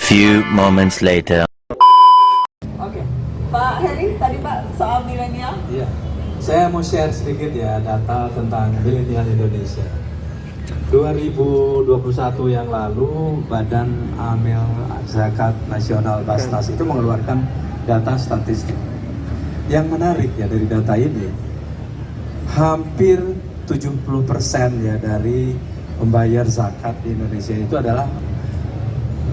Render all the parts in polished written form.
Few moments later. Oke, Pak Heri, tadi Pak soal milenial. Iya, saya mau share sedikit ya data tentang milenial Indonesia. 2021 yang lalu, Badan Amil Zakat Nasional Basnas itu mengeluarkan data statistik. Yang menarik ya dari data ini, hampir 70% ya dari pembayar zakat di Indonesia itu adalah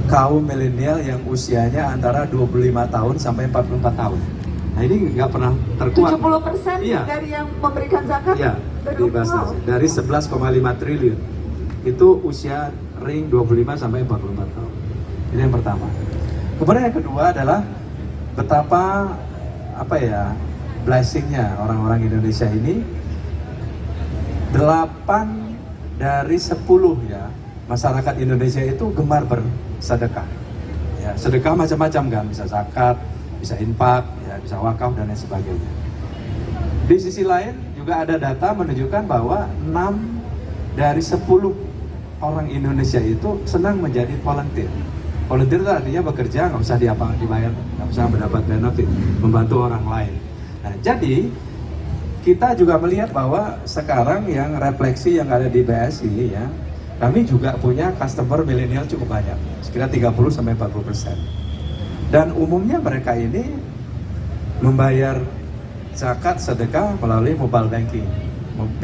kaum milenial yang usianya antara 25 tahun sampai 44 tahun. Nah ini nggak pernah terkuat. 70% Iya. dari yang memberikan zakat? Iya, di Basnas. Dari 11,5 triliun. Itu usia ring 25 sampai 44 tahun. Ini yang pertama. Kemudian yang kedua adalah betapa blessingnya orang-orang Indonesia ini. 8 dari 10 ya masyarakat Indonesia itu gemar bersedekah. Ya, sedekah macam-macam kan, bisa zakat, bisa infak, ya, bisa wakaf dan lain sebagainya. Di sisi lain juga ada data menunjukkan bahwa 6 dari 10 orang Indonesia itu senang menjadi volunteer. Volunteer itu artinya bekerja, nggak usah dibayar, nggak usah mendapat benefit, membantu orang lain. Nah, jadi kita juga melihat bahwa sekarang yang refleksi yang ada di BSI ya, kami juga punya customer milenial cukup banyak, sekitar 30-40%. Dan umumnya mereka ini membayar zakat sedekah melalui mobile banking,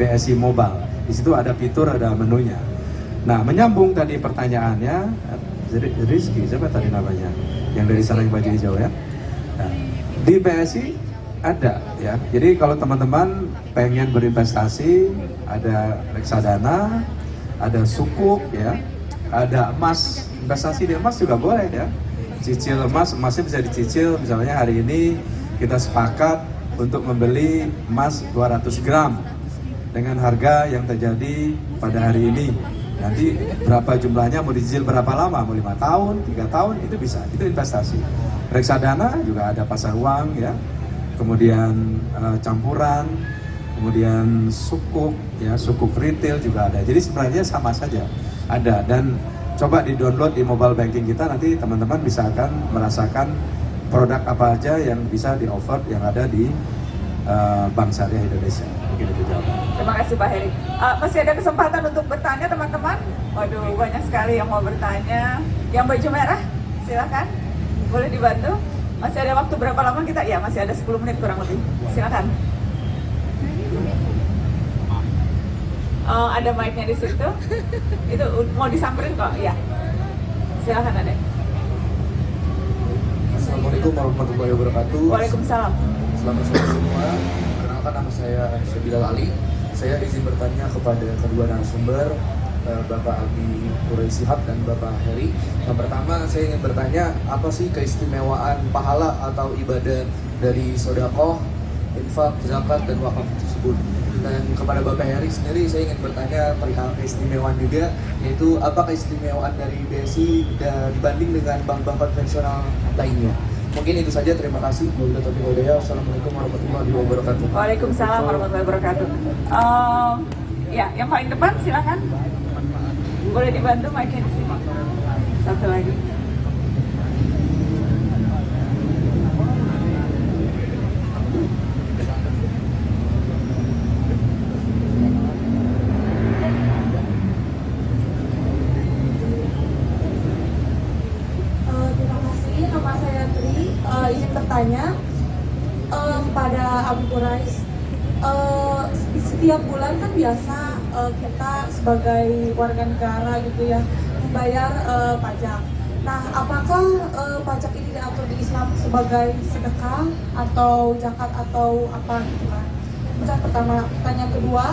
BSI Mobile. Di situ ada fitur, ada menunya. Nah, menyambung tadi pertanyaannya, Rizky, siapa tadi namanya? Yang dari sarang baju hijau ya. Nah, di BSI ada ya. Jadi kalau teman-teman pengen berinvestasi, ada reksadana, ada sukuk ya, ada emas, investasi di emas juga boleh ya. Cicil emasnya bisa dicicil, misalnya hari ini kita sepakat untuk membeli emas 200 gram dengan harga yang terjadi pada hari ini. Nanti berapa jumlahnya, mau dicicil berapa lama, mau 5 tahun, 3 tahun, itu bisa, itu investasi. Reksadana juga ada pasar uang ya, kemudian campuran, kemudian sukuk ya, sukuk retail juga ada. Jadi sebenarnya sama saja ada, dan coba di download di mobile banking kita, nanti teman-teman bisa akan merasakan produk apa aja yang bisa di offer yang ada di Bank Syariah Indonesia. Mungkin itu jawaban. Terima kasih Pak Heri. Masih ada kesempatan untuk bertanya teman-teman? Waduh, banyak sekali yang mau bertanya. Yang baju merah, silakan. Boleh dibantu? Masih ada waktu berapa lama kita? Ya, masih ada 10 menit kurang lebih. Silakan. Ada mic-nya di situ. Itu mau disamperin kok, ya. Silakan Adek. Assalamualaikum warahmatullahi wabarakatuh. Waalaikumsalam. Selamat sore semua. Perkenalkan, nama saya Bilal Ali. Saya izin bertanya kepada kedua narasumber, Bapak Abi Quraisy Shihab dan Bapak Heri. Yang pertama, saya ingin bertanya, apa sih keistimewaan pahala atau ibadah dari sedekah, infak, zakat, dan wakaf tersebut? Dan kepada Bapak Heri sendiri, saya ingin bertanya perihal keistimewaan juga, yaitu apa keistimewaan dari BSI dibanding dengan bank-bank konvensional lainnya. Mungkin itu saja, terima kasih. Wassalamualaikum warahmatullahi wabarakatuh. Waalaikumsalam warahmatullahi wabarakatuh. Ya, yang paling depan silakan. Boleh dibantu mic-nya di sini. Satu lagi. Terima kasih, nama saya Tri. Izin bertanya kepada Abi Quraisy. Setiap bulan kan biasa kita sebagai warga negara gitu ya membayar pajak. Nah, apakah pajak ini diatur di Islam sebagai sedekah atau zakat atau apa gitu kan? Pertanyaan pertama. Pertanyaan kedua,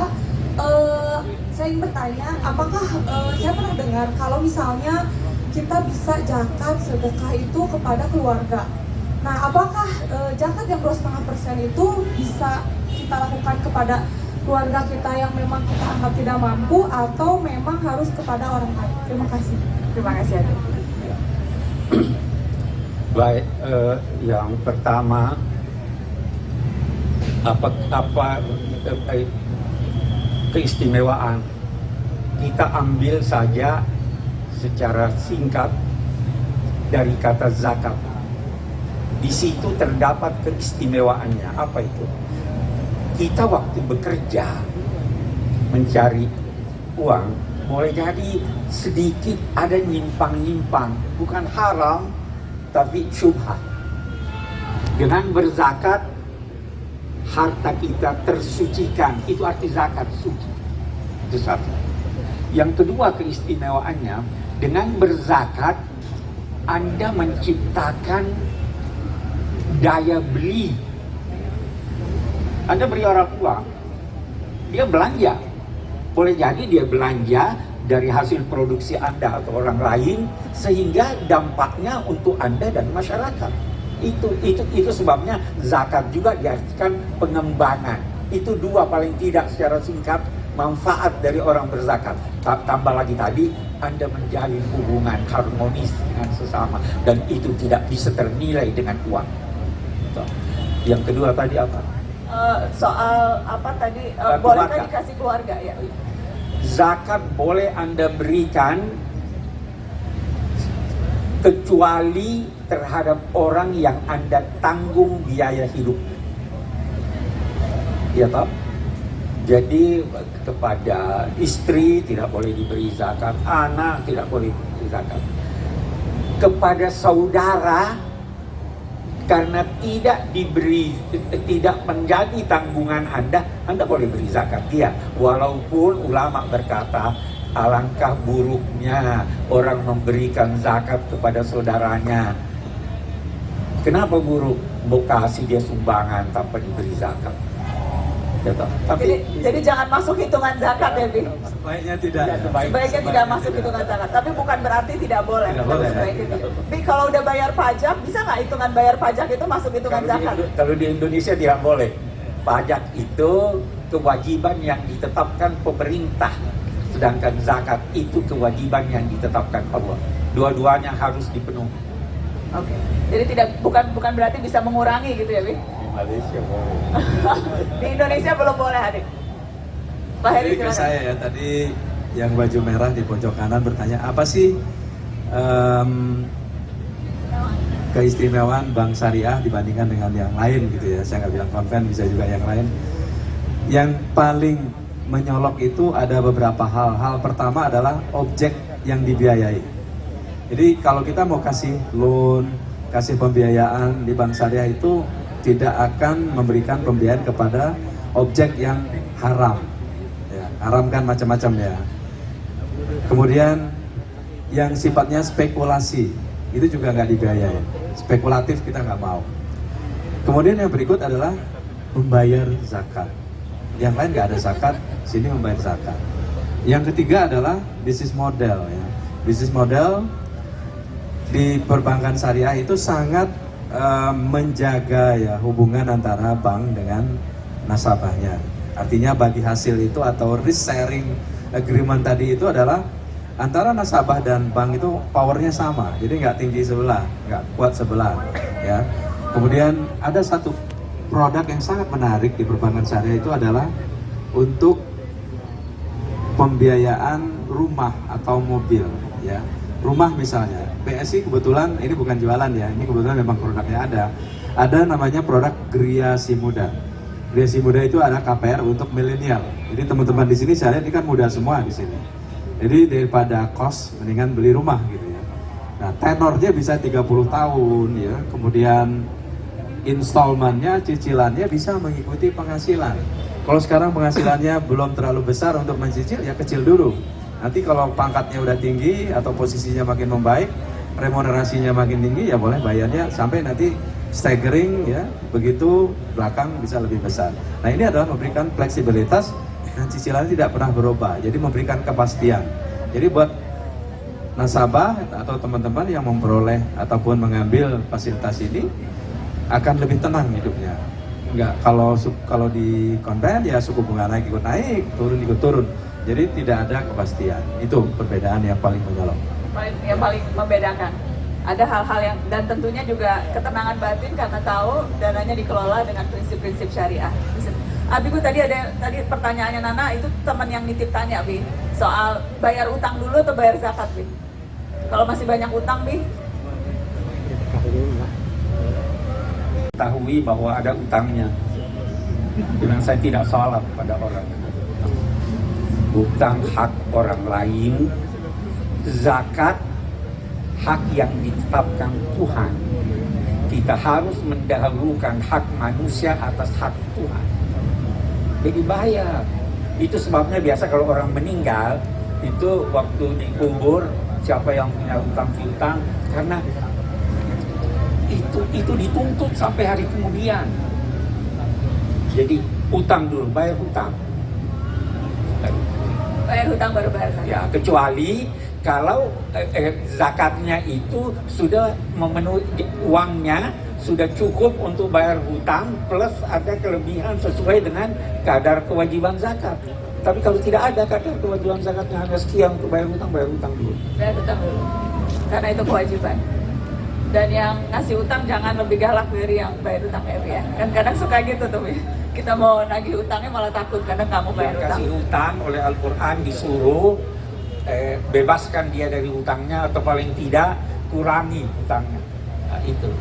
saya ingin bertanya, apakah saya pernah dengar kalau misalnya kita bisa zakat sedekah itu kepada keluarga. Nah, apakah zakat yang 2,5% itu bisa kita lakukan kepada keluarga kita yang memang kita anggap tidak mampu, atau memang harus kepada orang lain? Terima kasih. Terima kasih Adek. Baik, yang pertama, apa keistimewaan, kita ambil saja secara singkat dari kata zakat. Di situ terdapat keistimewaannya. Apa itu? Kita waktu bekerja mencari uang, boleh jadi sedikit ada nyimpang-nyimpang, bukan haram tapi syubhat. Dengan berzakat harta kita tersucikan, itu arti zakat, suci. Itu satu. Yang kedua keistimewaannya, dengan berzakat Anda menciptakan daya beli. Anda beri orang uang, dia belanja. Boleh jadi dia belanja dari hasil produksi Anda atau orang lain, sehingga dampaknya untuk Anda dan masyarakat. Itu sebabnya zakat juga diartikan pengembangan. Itu dua paling tidak secara singkat manfaat dari orang berzakat. Tambah lagi tadi, Anda menjalin hubungan harmonis dengan sesama, dan itu tidak bisa ternilai dengan uang. Yang kedua tadi apa? Soal apa tadi? Bolehkah dikasih keluarga ya? Zakat boleh Anda berikan kecuali terhadap orang yang Anda tanggung biaya hidup. Ya toh? Jadi kepada istri tidak boleh diberi zakat, anak tidak boleh diberi zakat. Kepada saudara, karena tidak menjadi tanggungan Anda boleh beri zakat dia. Walaupun ulama berkata, alangkah buruknya orang memberikan zakat kepada saudaranya. Kenapa buruk? Mau kasih dia sumbangan tanpa diberi zakat. Ya, jadi jangan masuk hitungan zakat ya, Bi? Sebaiknya tidak. Sebaiknya tidak masuk hitungan zakat. Tapi bukan berarti tidak boleh. Tidak boleh. Bi, kalau udah bayar pajak, bisa nggak hitungan bayar pajak itu masuk hitungan zakat? Kalau di Indonesia tidak boleh. Pajak itu kewajiban yang ditetapkan pemerintah. Sedangkan zakat itu kewajiban yang ditetapkan Allah. Dua-duanya harus dipenuhi. Oke. Jadi bukan berarti bisa mengurangi gitu ya, Bi? Di Malaysia boleh. Di Indonesia belum boleh, Adik. Pak Heri, Jadi ke silakan. saya ya, tadi yang baju merah di pojok kanan bertanya, apa sih keistimewaan bank syariah dibandingkan dengan yang lain gitu ya. Saya nggak bilang konven, bisa juga yang lain. Yang paling menyolok itu ada beberapa hal. Hal pertama adalah objek yang dibiayai. Jadi kalau kita mau kasih loan, kasih pembiayaan di bank syariah itu tidak akan memberikan pembiayaan kepada objek yang haram. Ya, haram kan macam-macam ya. Kemudian yang sifatnya spekulasi itu juga nggak dibiayai. Spekulatif kita nggak mau. Kemudian yang berikut adalah membayar zakat. Yang lain nggak ada zakat, sini membayar zakat. Yang ketiga adalah bisnis model ya. Bisnis model di perbankan syariah itu sangat menjaga ya hubungan antara bank dengan nasabahnya. Artinya bagi hasil itu atau risk sharing agreement tadi itu adalah antara nasabah dan bank itu powernya sama. Jadi nggak tinggi sebelah, nggak kuat sebelah ya. Kemudian ada satu produk yang sangat menarik di perbankan syariah itu adalah untuk pembiayaan rumah atau mobil ya. Rumah misalnya, BSI kebetulan ini bukan jualan ya, ini kebetulan memang produknya ada. Ada namanya produk Griasi Muda. Griasi Muda itu ada KPR untuk milenial. Jadi teman-teman di sini saya lihat ini kan muda semua di sini. Jadi daripada kos mendingan beli rumah gitu ya. Nah, tenornya bisa 30 tahun ya. Kemudian installmentnya, cicilannya bisa mengikuti penghasilan. Kalau sekarang penghasilannya belum terlalu besar untuk mencicil, ya kecil dulu. Nanti kalau pangkatnya udah tinggi atau posisinya makin membaik, remunerasinya makin tinggi, ya boleh bayarnya sampai nanti staggering ya, begitu belakang bisa lebih besar. Nah, ini adalah memberikan fleksibilitas dan cicilannya tidak pernah berubah, jadi memberikan kepastian. Jadi buat nasabah atau teman-teman yang memperoleh ataupun mengambil fasilitas ini akan lebih tenang hidupnya. Enggak, kalau di konven ya suku bunga naik ikut naik, turun ikut turun. Jadi tidak ada kepastian. Itu perbedaan yang paling menyolok. Yang paling membedakan. Ada hal-hal yang, dan tentunya juga ketenangan batin karena tahu dananya dikelola dengan prinsip-prinsip syariah. Abi, tadi pertanyaannya Nana, itu teman yang nitip tanya, Bi, soal bayar utang dulu atau bayar zakat, Bi? Kalau masih banyak utang, Bi? Ketahui bahwa ada utangnya. Bilang saya tidak salah pada orang. Utang hak orang lain, zakat hak yang ditetapkan Tuhan. Kita harus mendahulukan hak manusia atas hak Tuhan. Jadi bayar. Itu sebabnya biasa kalau orang meninggal itu waktu dikubur siapa yang punya utang piutang, karena itu dituntut sampai hari kemudian. Jadi utang dulu, bayar hutang. Bayar hutang baru bayar zakat. Ya, kecuali kalau zakatnya itu sudah memenuhi uangnya, sudah cukup untuk bayar hutang plus ada kelebihan sesuai dengan kadar kewajiban zakat. Tapi kalau tidak ada kadar kewajiban zakatnya hanya sekian untuk bayar hutang dulu. Bayar hutang dulu. Karena itu kewajiban. Dan yang ngasih utang jangan lebih galak dari yang bayar utang ya. Kan kadang suka gitu tuh. Kita mau nagih utangnya malah takut kadang nggak mau bayar Yang utang. kasih hutang oleh Al-Quran disuruh bebaskan dia dari hutangnya atau paling tidak kurangi hutangnya. Nah, itu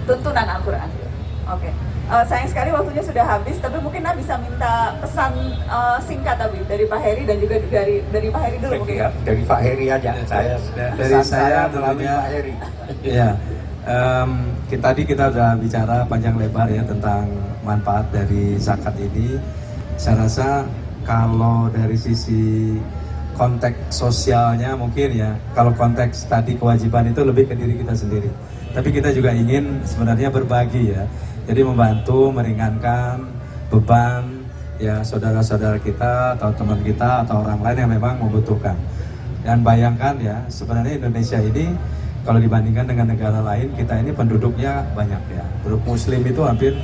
Tuntunan Al-Quran. Oke. Sayang sekali waktunya sudah habis, tapi mungkin bisa minta pesan singkat dari Pak Heri dan juga dari Pak Heri dulu mungkin. Dari Pak Heri aja. Dari saya melalui tentunya. Pak Heri. Ya, tadi kita sudah bicara panjang lebar ya tentang manfaat dari zakat ini. Saya rasa kalau dari sisi konteks sosialnya mungkin ya, kalau konteks tadi kewajiban itu lebih ke diri kita sendiri. Tapi kita juga ingin sebenarnya berbagi ya. Jadi membantu meringankan beban ya saudara-saudara kita atau teman kita atau orang lain yang memang membutuhkan. Dan bayangkan ya, sebenarnya Indonesia ini kalau dibandingkan dengan negara lain, kita ini penduduknya banyak ya. Penduduk muslim itu hampir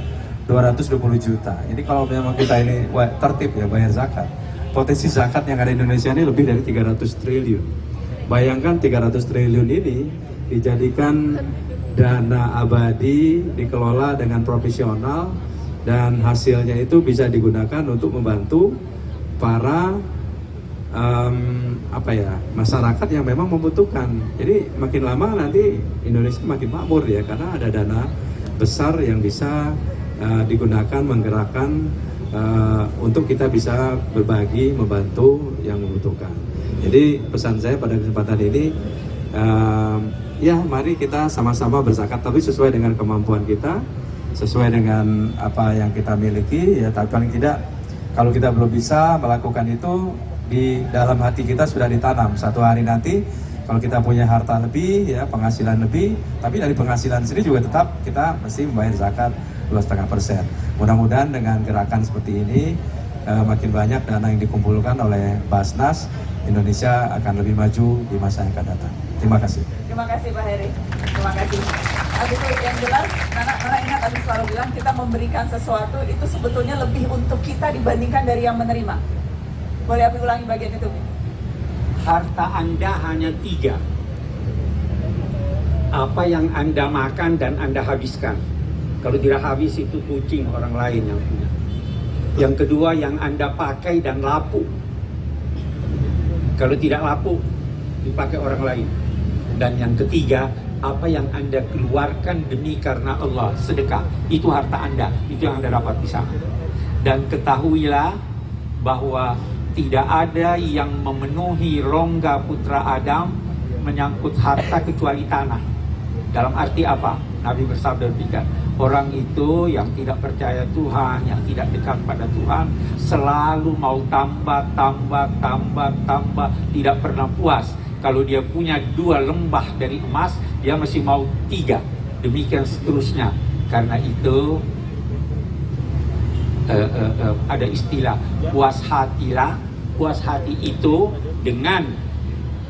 220 juta. Jadi kalau memang kita ini tertib ya bayar zakat, potensi zakat yang ada di Indonesia ini lebih dari 300 triliun. Bayangkan 300 triliun ini dijadikan dana abadi, dikelola dengan profesional, dan hasilnya itu bisa digunakan untuk membantu para masyarakat yang memang membutuhkan. Jadi makin lama nanti Indonesia makin makmur ya, karena ada dana besar yang bisa digunakan, menggerakkan untuk kita bisa berbagi, membantu yang membutuhkan. Jadi pesan saya pada kesempatan ini, ya mari kita sama-sama berzakat, tapi sesuai dengan kemampuan kita, sesuai dengan apa yang kita miliki ya. Tapi paling tidak kalau kita belum bisa melakukan itu, di dalam hati kita sudah ditanam. Satu hari nanti kalau kita punya harta lebih ya, penghasilan lebih, tapi dari penghasilan sendiri juga tetap kita mesti membayar zakat 2,5%. Mudah-mudahan dengan gerakan seperti ini makin banyak dana yang dikumpulkan oleh Basnas, Indonesia akan lebih maju di masa yang akan datang. Terima kasih. Terima kasih Pak Heri. Terima kasih. Habis itu yang jelas, Nana ingat Abi selalu bilang kita memberikan sesuatu itu sebetulnya lebih untuk kita dibandingkan dari yang menerima. Boleh Abi ulangi bagian itu? Harta Anda hanya 3. Apa yang Anda makan dan Anda habiskan. Kalau tidak habis itu kucing orang lain yang punya. Yang kedua yang Anda pakai dan lapu. Kalau tidak lapu dipakai orang lain. Dan yang ketiga, apa yang Anda keluarkan demi karena Allah, sedekah. Itu harta Anda, itu yang Anda dapat di sana. Dan ketahuilah bahwa tidak ada yang memenuhi rongga putra Adam menyangkut harta kecuali tanah. Dalam arti apa? Nabi bersabda demikian. Orang itu yang tidak percaya Tuhan, yang tidak dekat pada Tuhan, selalu mau tambah, tidak pernah puas. Kalau dia punya 2 lembah dari emas, dia masih mau 3. Demikian seterusnya. Karena itu ada istilah puas hatilah. Puas hati itu dengan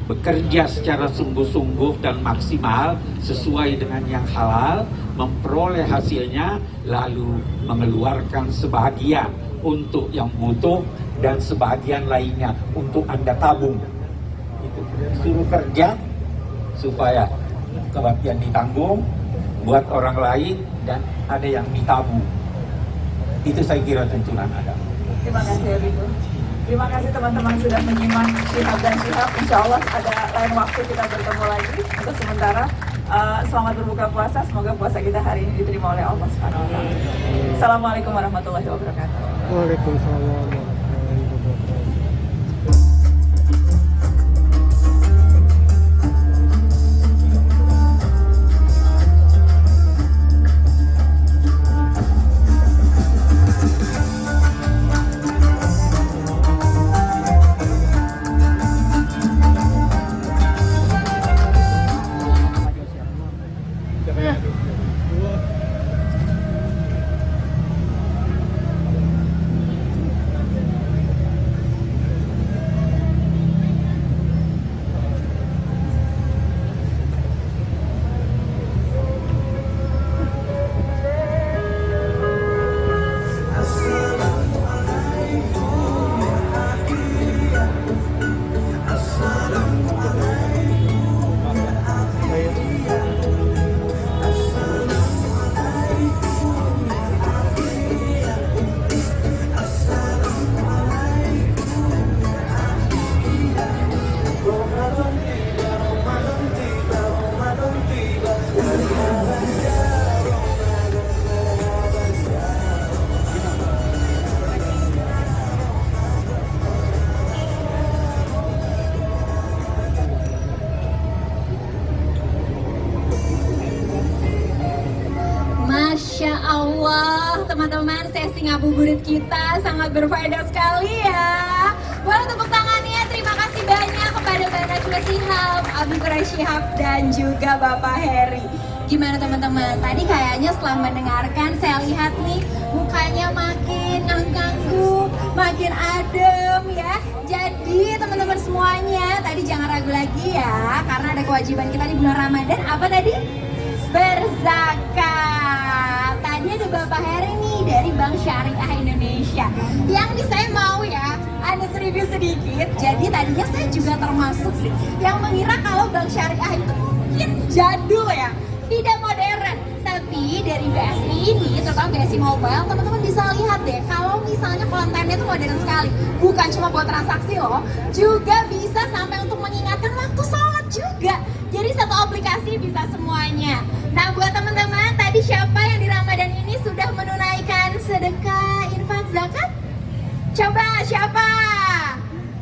bekerja secara sungguh-sungguh dan maksimal sesuai dengan yang halal, memperoleh hasilnya, lalu mengeluarkan sebahagian untuk yang butuh dan sebahagian lainnya untuk Anda tabung. Itu. Suruh kerja supaya kebaktian ditanggung buat orang lain dan ada yang ditabung. Itu saya kira tuntunan agama. Terima kasih Ibu. Terima kasih teman-teman sudah menyimak Syihab dan Syihab. Insya Allah ada lain waktu kita bertemu lagi. Untuk sementara Selamat berbuka puasa. Semoga puasa kita hari ini diterima oleh Allah Subhanahu wa taala. Assalamualaikum warahmatullahi wabarakatuh. Waalaikumsalam warahmatullahi wabarakatuh. Masya Allah, teman-teman, sesi ngabuburit kita sangat berfaedah sekali ya. Boleh tepuk tangannya, terima kasih banyak kepada Mbak Najwa Shihab, Abi Quraish Shihab, dan juga Bapak Heri. Gimana teman-teman? Tadi kayaknya setelah mendengarkan, saya lihat nih mukanya makin ngangguk, makin adem ya. Jadi teman-teman semuanya, tadi jangan ragu lagi ya, karena ada kewajiban kita di bulan Ramadan. Apa tadi? Berzakat. Tadi ada Bapak Heri nih dari Bank Syariah Indonesia. Yang ini saya mau ya, ada review sedikit. Jadi tadinya saya juga termasuk sih yang mengira kalau Bank Syariah itu mungkin jadul ya, tidak modern. Tapi dari BSI ini, terutama BSI Mobile, teman-teman bisa lihat deh kalau misalnya kontennya itu modern sekali. Bukan cuma buat transaksi loh, juga bisa sampai untuk mengingatkan waktu sholat juga. Jadi satu aplikasi bisa semuanya. Nah buat teman-teman, tadi siapa yang di Ramadan ini sudah menunaikan sedekah, infak, zakat? Coba siapa?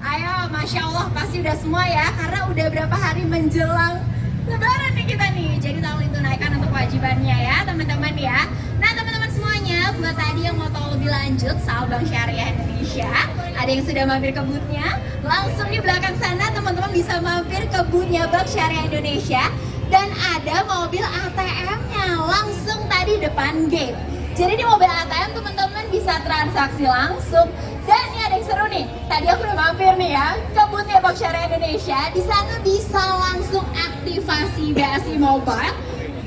Ayo, Masya Allah pasti udah semua ya, karena udah berapa hari menjelang Lebaran nih kita nih. Jadi tolong ditunaikan untuk kewajibannya ya teman-teman ya. Nah teman-teman semuanya, buat tadi yang mau tahu lebih lanjut soal Bank Syariah Indonesia, ada yang sudah mampir ke booth-nya, langsung di belakang sana teman-teman bisa mampir ke booth-nya Bank Syariah Indonesia. Dan ada mobil ATM-nya langsung tadi depan gate. Jadi di mobil ATM teman-teman bisa transaksi langsung. Dan ini ada yang seru nih. Tadi aku udah mampir nih ya ke booth-nya Bank Syariah Indonesia. Di sana bisa langsung aktivasi BSI Mobile.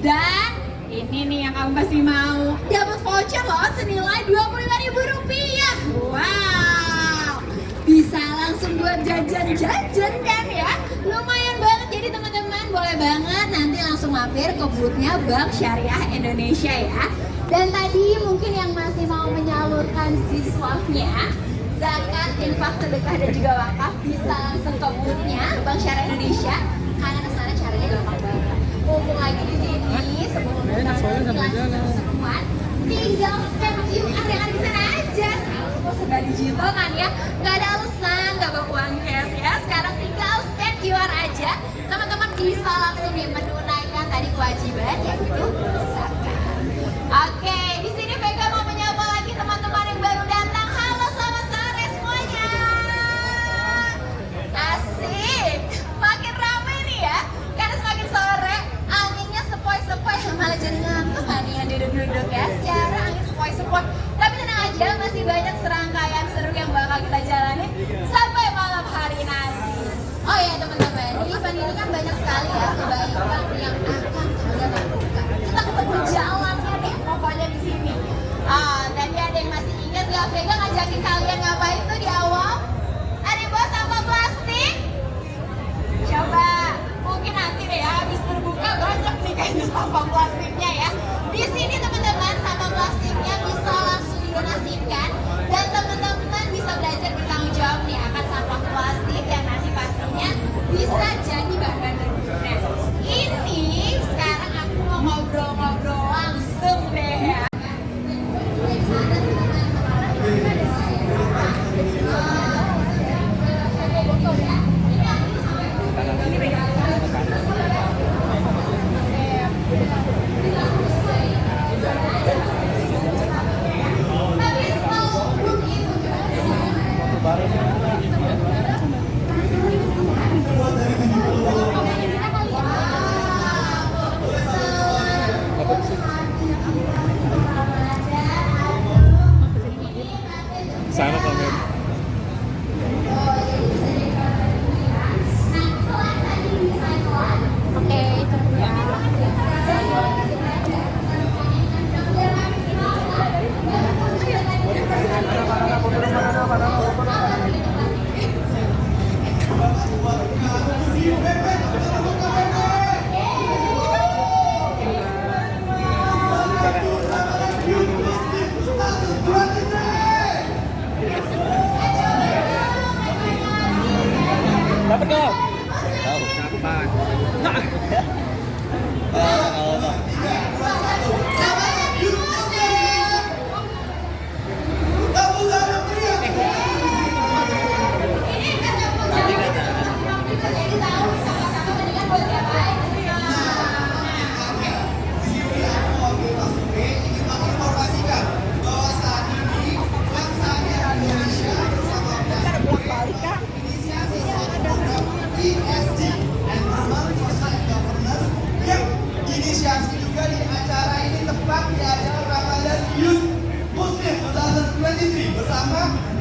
Dan ini nih yang kamu pasti mau, dapat voucher loh senilai Rp25.000. Wow, bisa langsung buat jajan-jajan kan ya. Lumayan banget, jadi teman-teman boleh banget nanti langsung mampir ke booth-nya Bank Syariah Indonesia ya. Dan tadi mungkin yang masih mau menyalurkan siswanya, zakat, infak, sedekah dan juga wakaf, bisa langsung ke booth-nya Bank Syariah Indonesia. Karena kesana caranya gampang banget. Mumpung lagi di sini, sebelum teman-teman langsung keseruan, tinggal scan QR yang ada di sana aja. Kalau sudah digital kan ya, nggak ada alasan, nggak bawa uang cash ya. Sekarang tinggal scan QR aja, teman-teman bisa langsung menunaikan tadi kewajiban yaitu zakat. Oke, di sini Vega mau menyapa lagi teman-teman yang baru datang. Halo, selamat sore semuanya. Asik, makin ramai nih ya, karena semakin sore anginnya sepoi-sepoi, malah jadi ngantuk kan nih yang duduk-duduk ya. Secara angin sepoi-sepoi, tapi tenang aja, masih banyak serangkaian seru yang bakal kita jalani sampai malam hari nanti. Oh ya teman-teman, di event ini kan banyak sekali ya kebaikan yang akan kalian lakukan. Kita ketemu jalannya deh pokoknya di sini. Tadi ada yang masih ingat gak Vega ngajakin kalian ngapain tuh di awal? Ada yang bawa sampah plastik? Coba, mungkin nanti deh ya habis berbuka banyak nih kayaknya sampah plastiknya ya. Di sini teman-teman sampah plastiknya bisa langsung didonasikan dan teman-teman bisa belajar bertanggung jawab nih akan sampah plastik yang nanti pastinya bisa jadi bahan berguna. Ini sekarang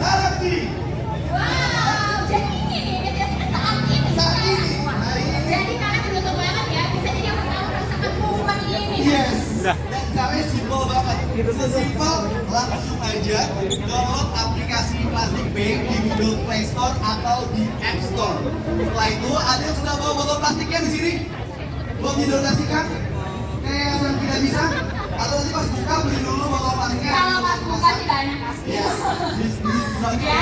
narasi. Wow, jadi ini biasanya saat ini. Jadi karena ditutup banget ya, bisa jadi yang pertama merasakan momen ini. Yes. Dan caranya simple banget. Sesimpel langsung aja download aplikasi Plastik Pay di Google Play Store atau di App Store. Setelah itu ada yang sudah bawa botol plastiknya di sini. Belum didonasikan? Kayak yang tidak bisa? Atau nanti pas buka beli dulu botol plastiknya. Kalau pas buka sih banyak pasti. Yes. Misalnya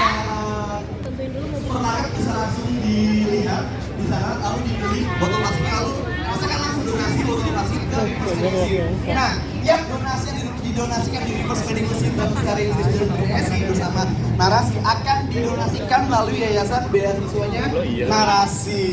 supermarket bisa langsung dilihat di sana, lalu dibeli botol plastiknya, lalu rasakan langsung donasi botol plastik itu di reverse vending machine. Nah, yang donasi yang didonasikan di reverse vending machine Bank Syariah Indonesia BSI bersama Narasi akan didonasikan melalui yayasan beasiswanya Narasi.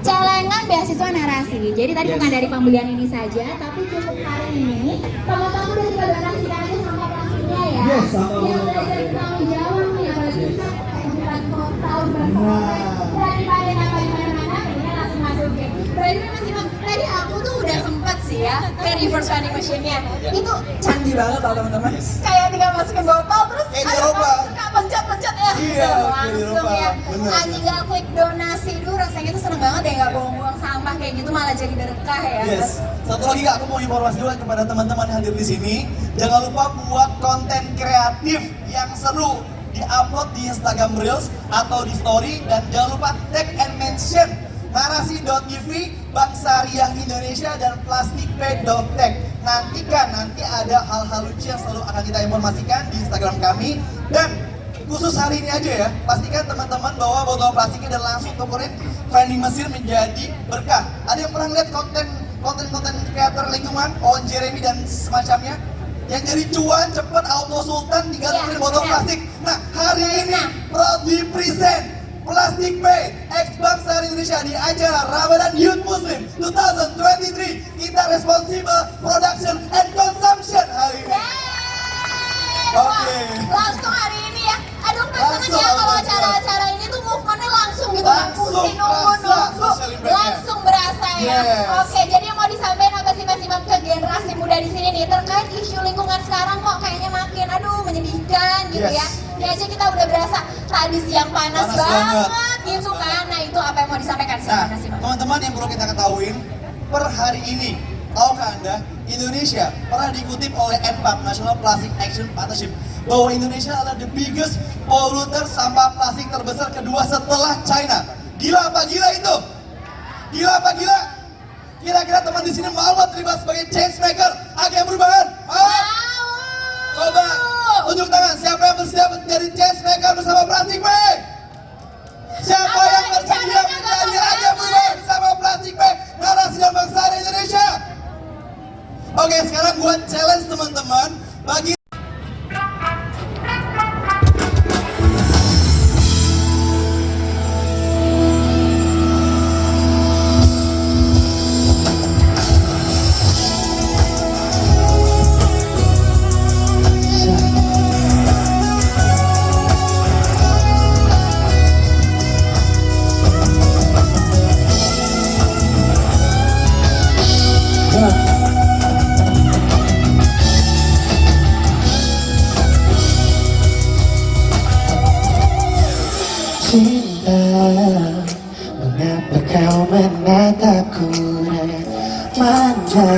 Celengan beasiswa Narasi. Jadi tadi bukan dari pembelian ini saja, tapi cukup hari ini teman-teman udah juga donasikan aja sama plastiknya ya. Yes, sama yang belajar bertanggung jawab nih, apalagi kita kayak tahun daripada napa di mana-mana, ini langsung masukin. Berarti masih tadi aku tuh udah sempet sih ya ke reverse vending machine-nya. Itu canggih banget loh teman-teman. Kayak tinggal masukin botol terus Kayak di Eropa. pencet-pencet ya. Iya, langsung ya. bener. Anjing gak quick donasi dulu rasanya tuh seneng banget ya, gak buang-buang sampah kayak gitu, malah jadi berkah ya. Yes. Satu lagi Kak, aku mau informasi juga kepada teman-teman yang hadir di sini. Jangan lupa buat konten kreatif yang seru, di-upload di Instagram Reels atau di Story, dan jangan lupa tag and mention narasi.tv, Bank Syariah Indonesia, dan plastikpay.tech. Nantikan, nanti ada hal-hal lucu yang selalu akan kita informasikan di Instagram kami. Dan khusus hari ini aja ya, pastikan teman-teman bawa botol plastiknya dan langsung tukerin vending machine menjadi berkah. Ada yang pernah lihat konten kreator lingkungan, Owen Jeremy dan semacamnya? Yang jadi cuan cepet auto sultan tinggal tukerin botol plastik. Nah, hari ini proudly present Plastik Pay ex Bank Syariah Indonesia di acara Ramadan Youth Muslim 2023. Kita responsible production and consumption hari ini. Oke. Langsung hari ini ya. Aduh pasangan ya kalau acara-acara ini tuh movementnya langsung gitu kan. Pusing nunggu. Langsung berasa ya. Oke, jadi yang mau disampaikan apa sih Mas Imam ke generasi muda di sini nih terkait isu lingkungan sekarang kok kayaknya makin menyedihkan gitu ya. Ini aja kita udah berasa tadi siang panas banget gitu kan. Nah, itu apa yang mau disampaikan sih Mas Imam? Teman-teman yang perlu kita ketahuin, per hari ini, tahukah Anda, Indonesia pernah dikutip oleh NPAP, National Plastic Action Partnership, bahwa Indonesia adalah the biggest polluter sampah plastik terbesar kedua setelah China. Gila apa gila itu? Gila apa gila? Kira-kira teman di sini mau terlibat sebagai change maker, agen perubahan? Mau? Coba tunjuk tangan, siapa yang bersedia menjadi change maker bersama Plastik Pay? Siapa yang bersedia menjadi agen perubahan bersama Plastik Pay, Narasi dan Bank Syariah Indonesia? Oke, sekarang buat challenge teman-teman bagi cinta, mengapa kau menatapku dengan manja?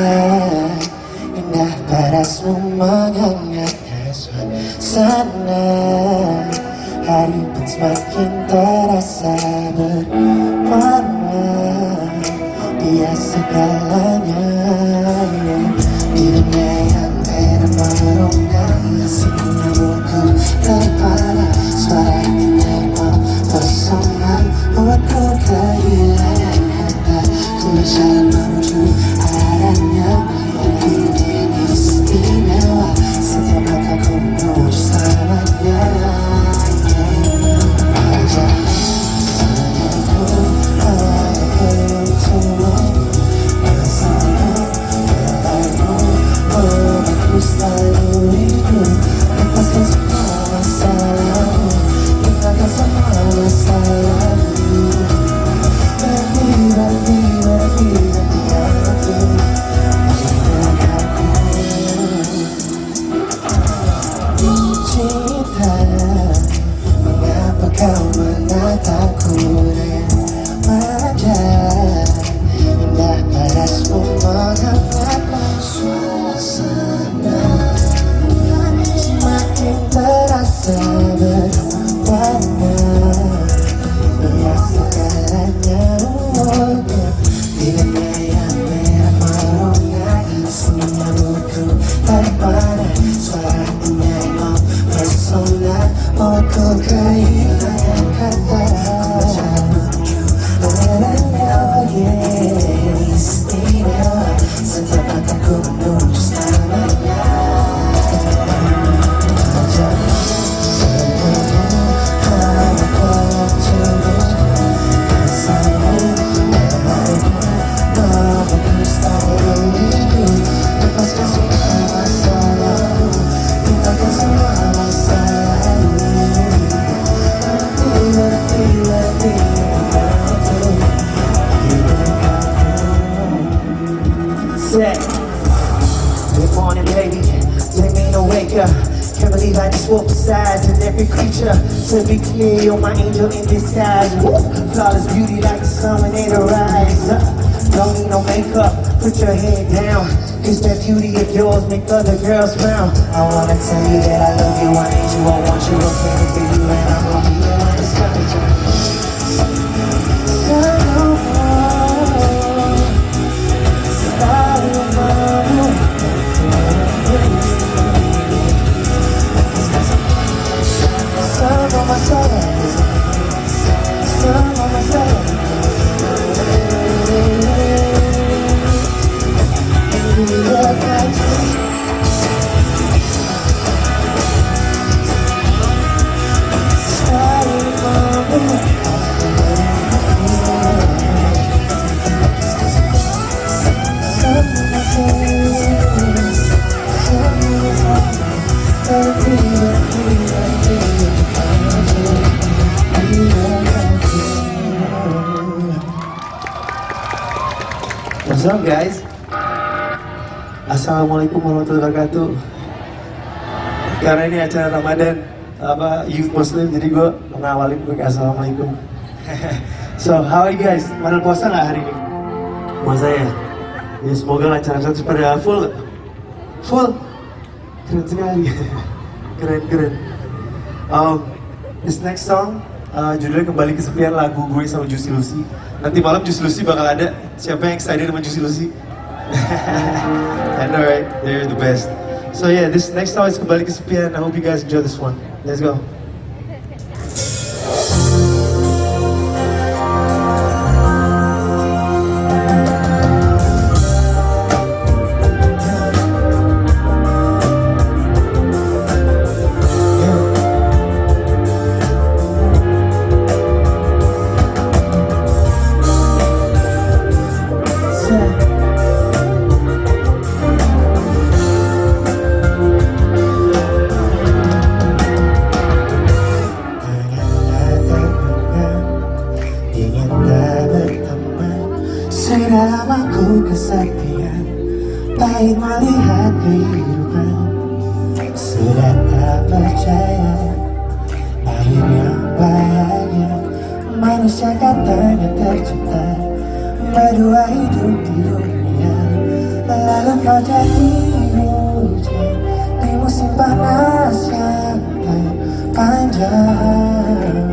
Indah parasmu menghangatkan suasana. Hari pun semakin terasa berwarna. Dia segalanya di dunia yang termerona. Sinarku terpana, suara ini tersombong buatku kehilangan kata. Ku jalan menuju arahnya, mungkin ini istimewa. Setiap langkahku menuju selamanya. Selalu hidup lepaskan semua masalahmu. Kita Say, good morning, baby. Take me to wake up. Can't believe I just walked beside in every creature. To be clear, you're my angel in disguise. Woo! Flawless beauty like the sun when it rise. Don't need no makeup, put your head down. Cause that beauty of yours make other girls frown. I wanna tell you that I love you, I need you, I want you, I'm coming for you, and I'm gonna be here when it's coming. What's up guys? Assalamualaikum warahmatullahi wabarakatuh. Karena ini acara Ramadan Youth Muslim, jadi gue mengawalin pakai Assalamualaikum. So, how are you guys? Pada puasa nggak hari ini? Puasa ya? Ya semoga lancar-lancar pada full. Full? Keren sekali. Keren. This next song judulnya Kembali Kesepian, lagu gue sama Juicy Lucy. Nanti malam Juicy Lucy bakal ada. Siapa yang excited sama Juicy Lucy? I know right? They're the best. So yeah, this next song is Kembali Kesepian. I hope you guys enjoy this one. Let's go. Selama ku kesepian, pahit melihat kehidupan. Sudah tak percaya, akhir yang bahagia. Manusia katanya tercipta, berdua hidup di dunia. Lalu kau jadi hujan di musim panas yang panjang.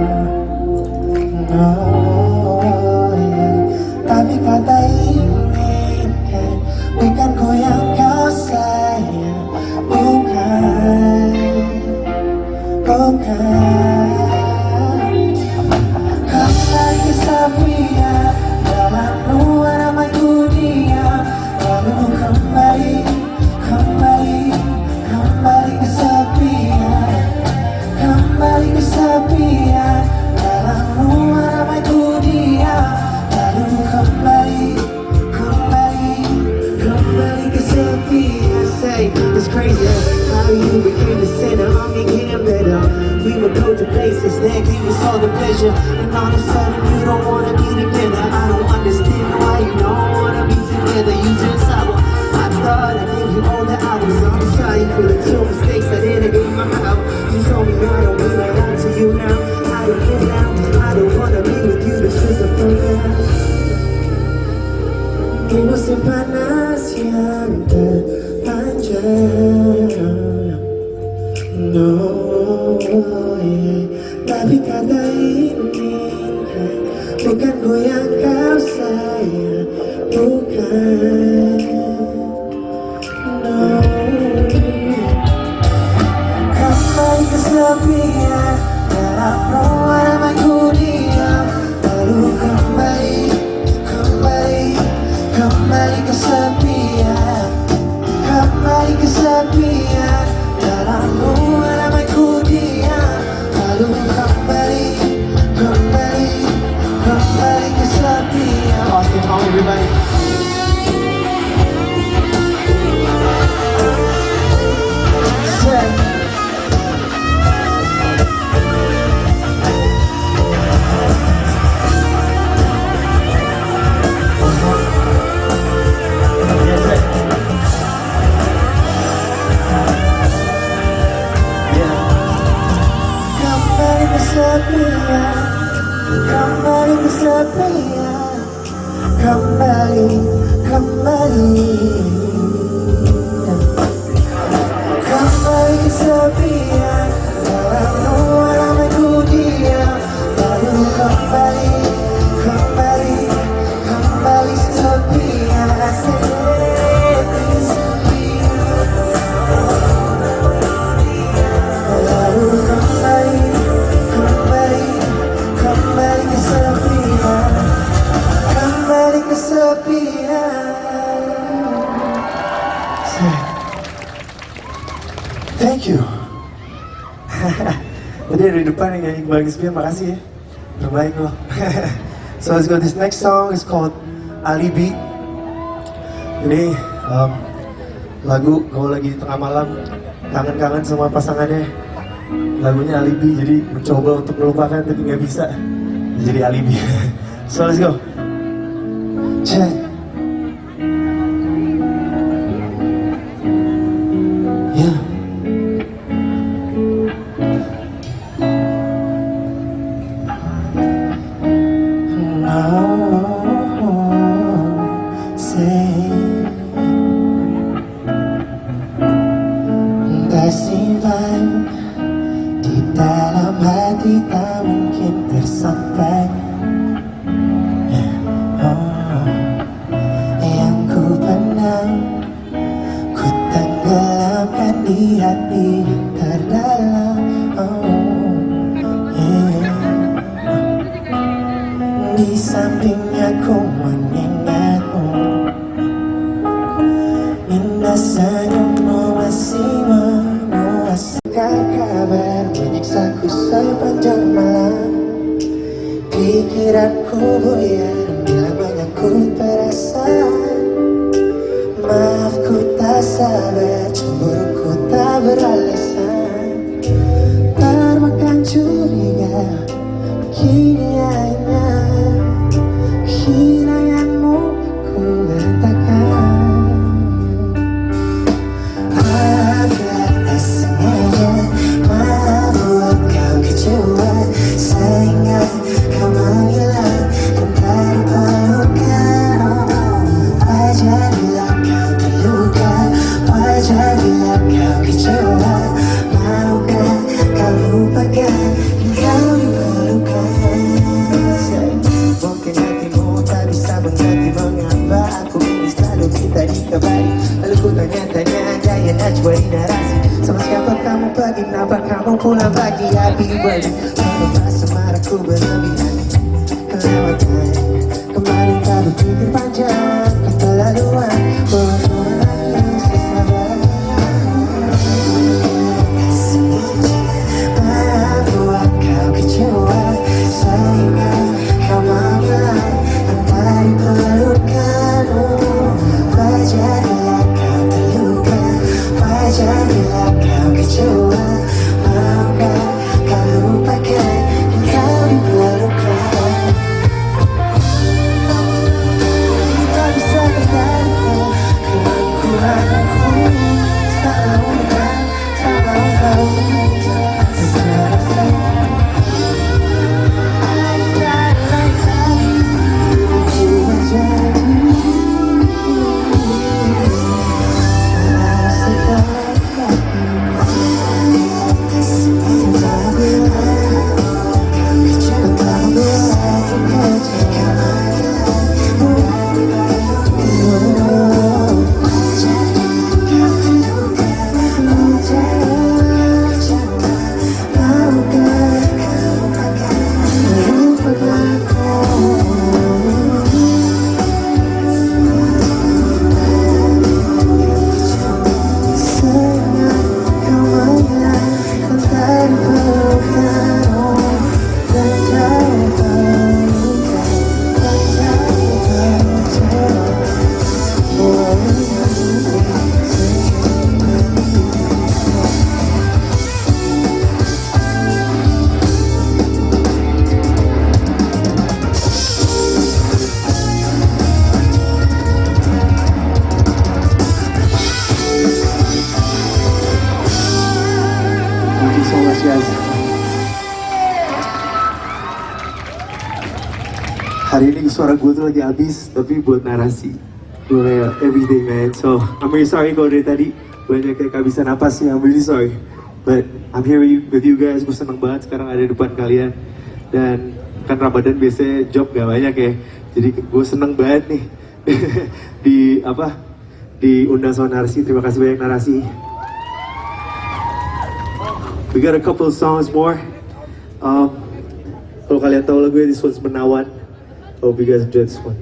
Tapi kata inginkan bukan ku yang kau sayang, bukan. Kembali kesepian dalam ruang ramai dunia, lalu kembali kesepian, kembali kesepian dalam ruang ramai dunia. Kembali kesepian. Say, it's crazy how you became the center. I'm getting better. We would go to places that gave us all the pleasure, and all of a sudden you don't wanna be together. I don't understand why you don't wanna be together. You just I thought I gave you all the hours. I'm sorry for the two mistakes I didn't give my power. You told me I don't belong to you now. I don't get out. I don't wanna be with you. This is a program. Di musim panas yang terpanjang. Tapi kata inginkan bukan ku yang kau sayang, bukan. Kembali kesepian dalam ruang ramai dunia, lalu kembali kesepian, kembali kesepian dalam ruang ramai dunia, lalu kembali kesepian. Austin, home everybody. Thank you. Tadi ada di depan yang nyanyi bagus banget, makasih ya. Terbaik loh. So let's go. This next song is called Alibi. Ini lagu kalau lagi tengah malam kangen-kangen sama pasangannya. Lagunya Alibi, jadi mencoba untuk melupakan tapi nggak bisa. Jadi alibi. So let's go. Check. Yeah. Tersimpan di dalam hati tak mungkin tersampai. Yang ku pendam, ku tenggelamkan di hati yang terdalam. Di sampingnya ku mengingatmu, indah senyummu masih memuaskan. Kabar menyiksaku sepanjang malam. Pikiranku buyar bila banyak ku terasa. Maaf ku tak sabar, cemburuku tak beralasan. Termakan curiga, kini hanya kehilanganmu ku berantakan. Maaf tak sengaja, maaf buat kau kecewa, sehingga kau menghilang dan terluka. Wajar bila kau terluka, wajar bila kau kecewa. Maukah kau lupakan kau diperlukan? Mungkin hatimu tak bisa mengerti mengapa aku ini selalu minta dikabari. Lalu ku tanya-tanya gaya najwa di narasi, sama siapa kamu pergi, kenapa kamu pulang pagi. Happy birthday, mengapa semarahku berlebihan. Kelewatan kemarin tak berpikir panjang, keterlaluan berkurang sesabar. Maaf buat kau kecewa, sehingga kau menghilang dan tak diperlukanmu. Wajar bila kau terluka, wajar bila kau kecewa. Maukah kau lupakan dan kau diperlukan? Tak bisa kendalikan kekuranganku, tak mau kan, tak mau tahu. Thank you so much guys. Hari ini suara gue tuh lagi habis, tapi buat narasi gue kayak everyday man. So I'm really sorry kalau dari tadi banyak kayak kehabisan napas ya. I'm really sorry, but I'm here with you guys. Gue seneng banget sekarang ada di depan kalian. Dan kan Ramadan biasanya job gak banyak ya, jadi gue seneng banget nih diundang sama narasi. Terima kasih banyak narasi. We got a couple of songs more. Kalau kalian tahu lagunya, this one's Menawan. Hope you guys enjoy this one.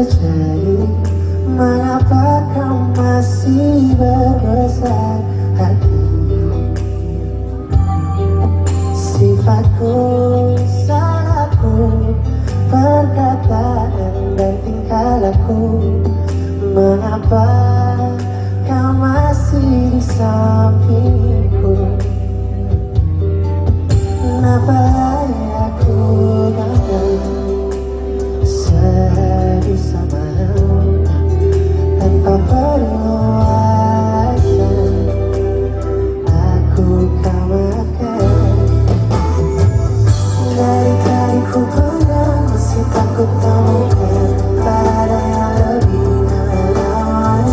terjadi? Mengapa kau masih berbesar hati? Sifatku, salahku, perkataan dan tingkah laku. Mengapa kau masih di sampingku? Kenapa aku gagal sebisa mau tanpa perlu alasan? Aku kau maafkan. Dari tadi ku pegang, masih takut temukan pada yang lebih menawan.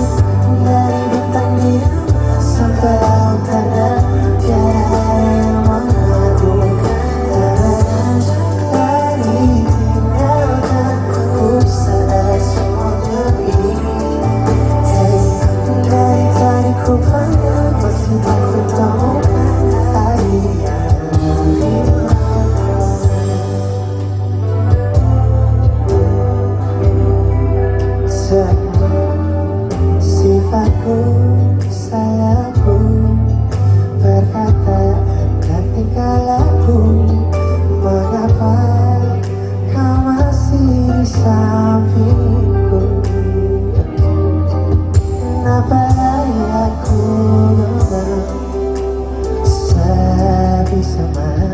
Dari bintang biru sampai laut terang, tiada yang mengagumkan. Dari tinggalkan ku sadar semuanya ini. Dari tadi ku pegang, masih takut temukan hari yang lebih sifatku, salahku, perkataan dan tingkah laku. Mengapa kau masih di sampingku? Kenapa aku gagal sebisa mau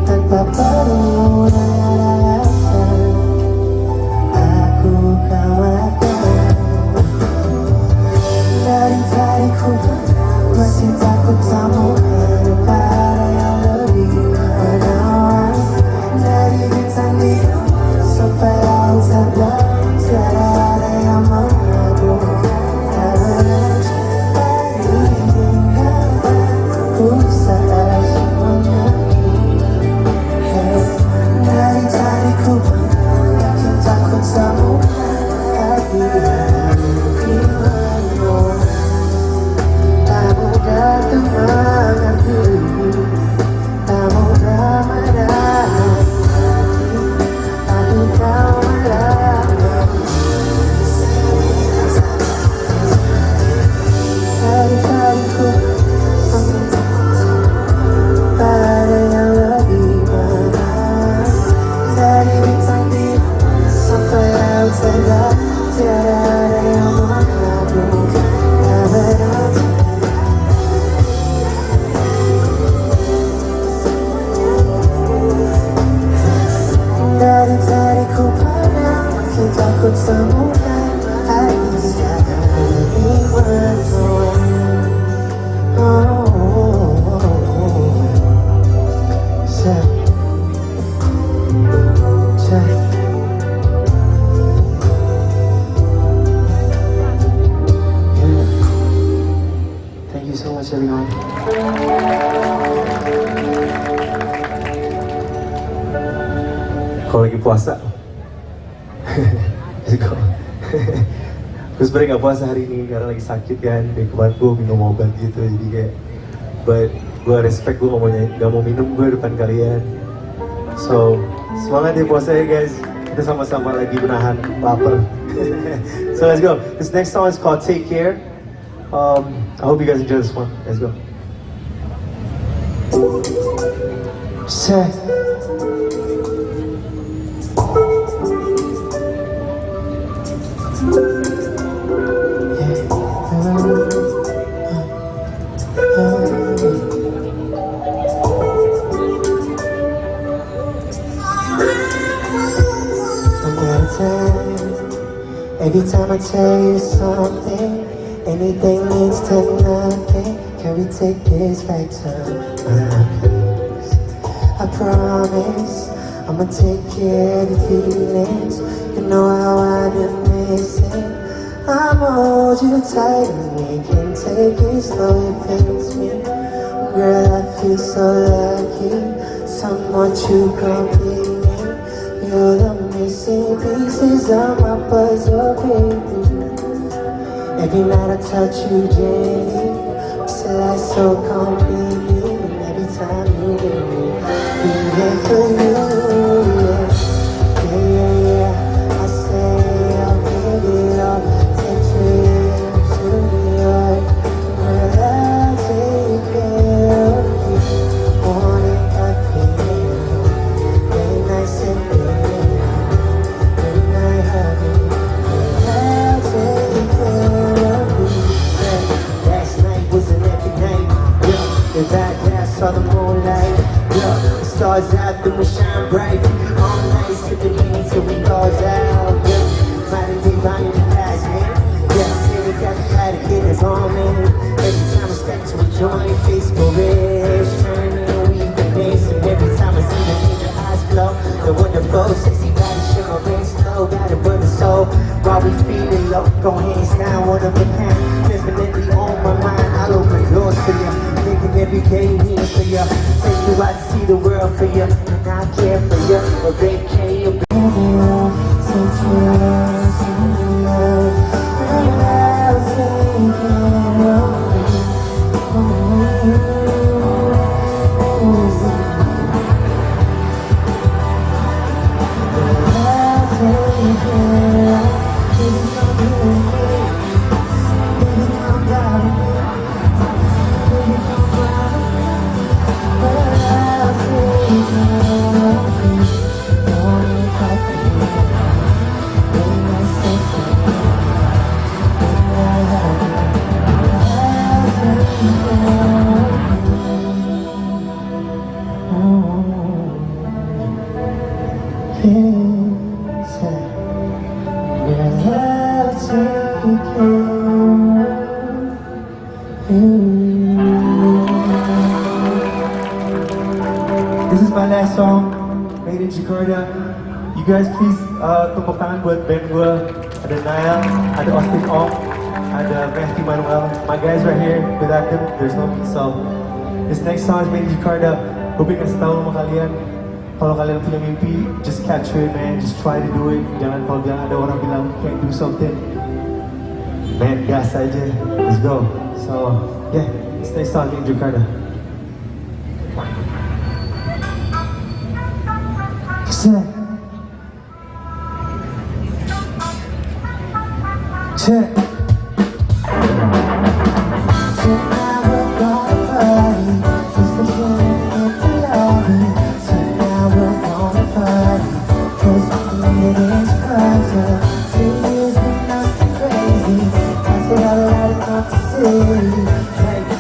tanpa perlu alasan? Aku kau maafkan. Dari tadi ku masih takut temukan pada yang lebih menawan. Dari bintang biru sampai laut terang, tiada ada yang mengagumkan. Dari tinggalkan ku sadar semuanya ini. Dari tadi ku makin takut temukan hati yang lebih menawan. Tak mudah untuk mengerti, tak mudah mendalam hati, tapi kau mendalam. Dari tadiku pada yang lebih menawan. Dari bintang biru sampai laut terang, tiada ada yang mengagumkan. Dari tadiku pandang, masih takut temukan hari yang lebih menawan. Thank you so much, everyone. Kalau lagi puasa, gue sebenernya gak puasa hari ini karena lagi sakit kan. Dari kemarin gue minum obat gitu, jadi kayak, but gue respect, gue gak mau minum gue depan kalian. So, semangat ya puasa ya guys. Kita sama-sama lagi menahan lapar. So let's go. This next song is called Take Care. I hope you guys enjoy this one. Let's go. Say. Every time I tell you something, anything leads to nothing. Can we take this back to my place? I promise I'ma take care of your feelings. You know how I've been missing. I'ma hold you tight and we can take it slow. It pains me, girl, I feel so lucky. Someone to complete me. You're the missing pieces of my puzzle, baby. Every night I touch you gently, till I so completely. And every time you with me, be there for you, yeah. Yeah, yeah, yeah. I said moonlight. Yeah, the stars out, then we shine bright. All night, sipping lean till we falls out. Yeah, fighting deep on the past, man. Yeah, see we got to try to get it on, man. Every time I step to a joint, face go red, shining, we've been dancing. Every time I see them in their eyes glow, the wonderful, sexy body, sugar rain slow, got a burning soul. While we feeling low, go hands down, one of a kind. Definitely on my mind, I'll open doors for you. Thinking every day here for you. Take you out to see the world for you. And I care for you, a vacay, This is my last song, made in Jakarta. You guys please tepuk tangan buat band gue. Ada Naya, ada Austin Ong, ada Matthew Manuel. My guys right here. Without them, there's no me. So this next song is made in Jakarta. Hoping kasih tahu sama kalian. Kalau kalian punya mimpi, just capture it, man. Just try to do it. Jangan kalau ada orang bilang you can't do something, man, gas aja. Let's go. So yeah, this next song in Jakarta. Check.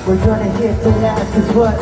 We're gonna hit the last is what?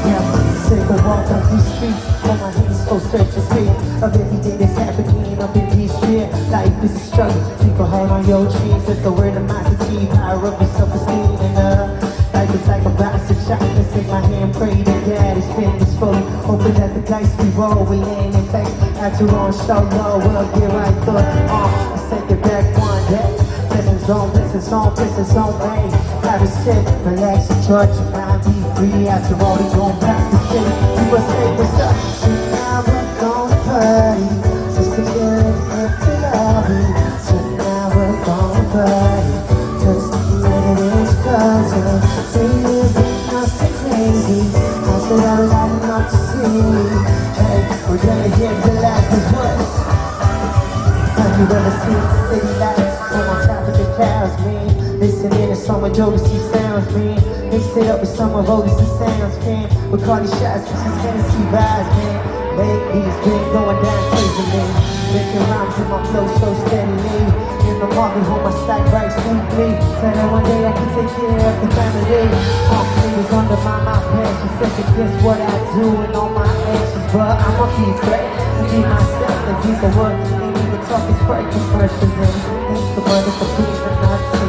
Yeah, sick of walking up these streets. On my knees, so search and see of everything that's happening up in these streets. Life is a struggle. Keep a heart on your dreams. That's the word of my city. Power up your self-esteem and life is like a box of chocolates. Take my hand, pray to God. It's finished fully. Open at the dice we roll. We land in fact. After on show low, we'll get right through. Let's take it back one day. Blessings on, man. Have a sip, relax and charge your mind, be free. After all, we gon' back the city. You must say what's up. So now we're gonna party, just to get into lobby. So now we're gonna party, just to get it in Chicago. Feelings ain't nothing crazy. I said I like not to see. Hey, we're gonna get the last is what? Have you ever seen the city lights on top of the clouds, man? Listening to some of Jodeci sounds, man. Mix it up with some of Otis' sounds, man. With Cardi shots, with some Hennessy vibes, man. Lately it's been going down crazy, man. Making rhymes in my flow so steadily. In the morning, hold my stack right sweetly. Said that one day I can take care of the family. All fingers under my mouth, she second guess what I do and all my actions. But I'ma be great to be myself and be the one. Ain't even talking straight compressions, man. Thanks the mother for being a Nazi.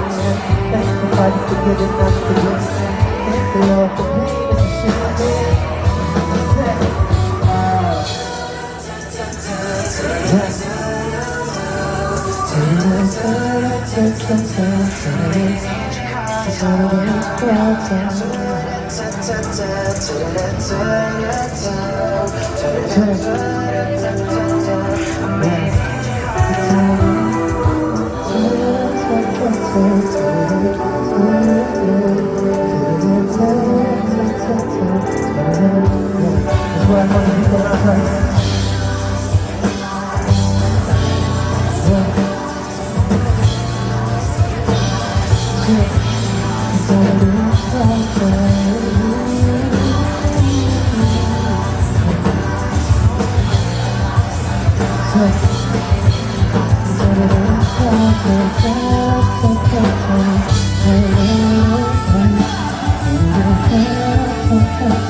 Thank the body for good enough to listen. Thank the Lord for paying us and shit like that.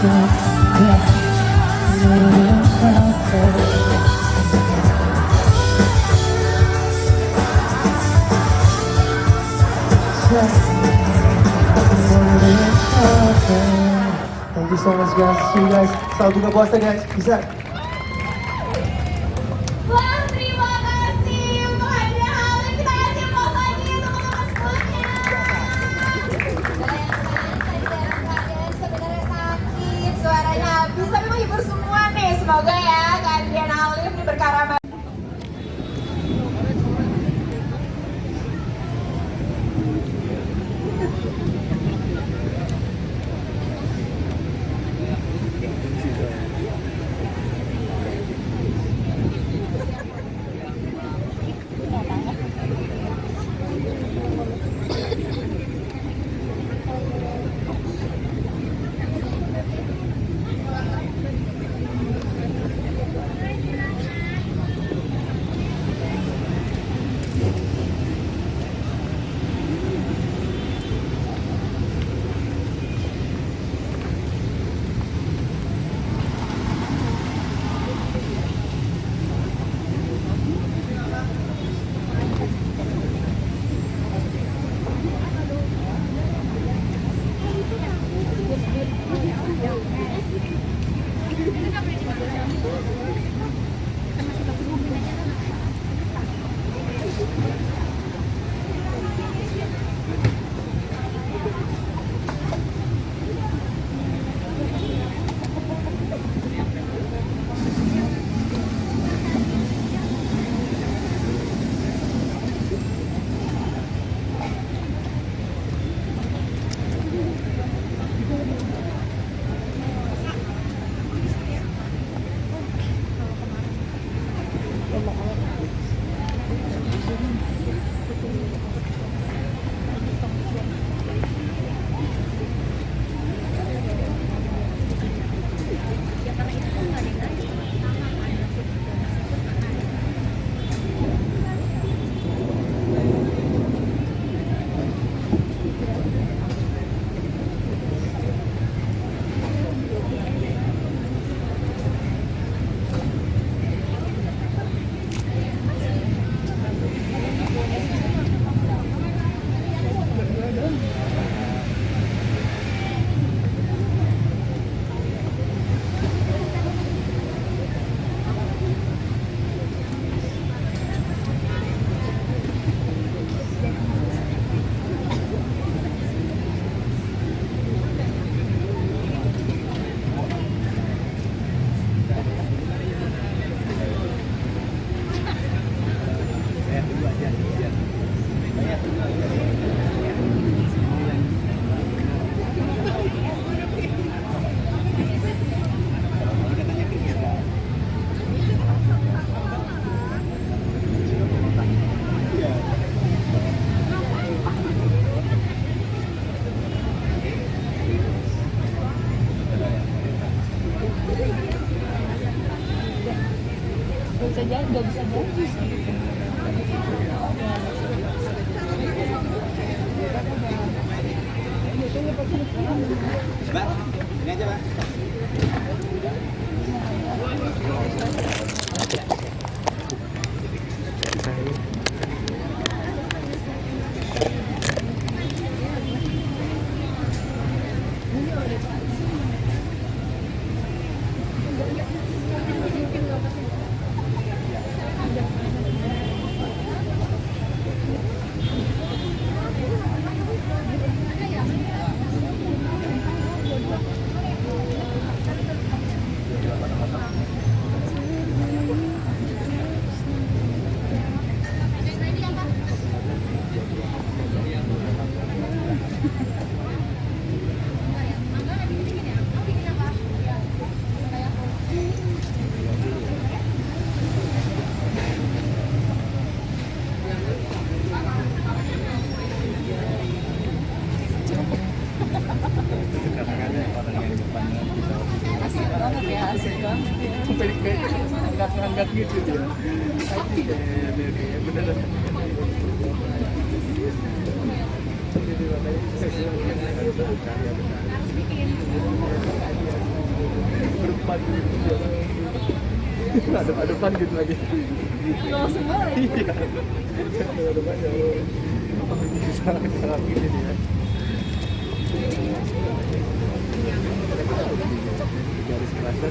Hey, Thank you so much guys. See you guys. Selamat buka puasa guys. Bisa. Wah, terima kasih untuk hadiah Halim. Kita kasih aplaus lagi untuk teman-teman semuanya. Kalian sebenarnya sakit, suaranya habis, tapi menghibur semua nih. Semoga ya kehadiran Halim ini berkaramah. Nggak bisa janji sih. Mbak, ini aja Mbak. Angkat gitu dia. Bener. depan ada depan gitu lagi Nol semua ya. iya ada depan ya sangat gini nih ya garis kerasa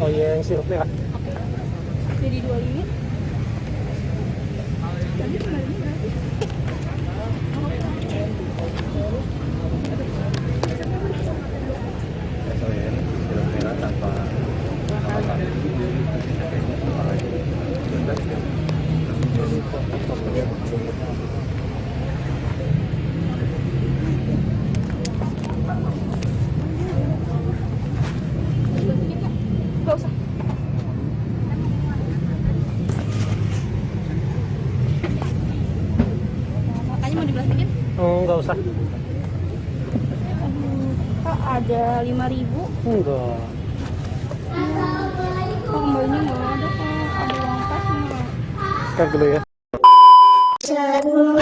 Oh iya, yang sirupnya kak. Jadi 25. Sirup merah tanpa Oh, nggak usah. Kak, ada 5.000? Enggak. Kok kembalinya nggak ada, Kak? Ada uang pas nggak? Sekarang dulu ya. Shadow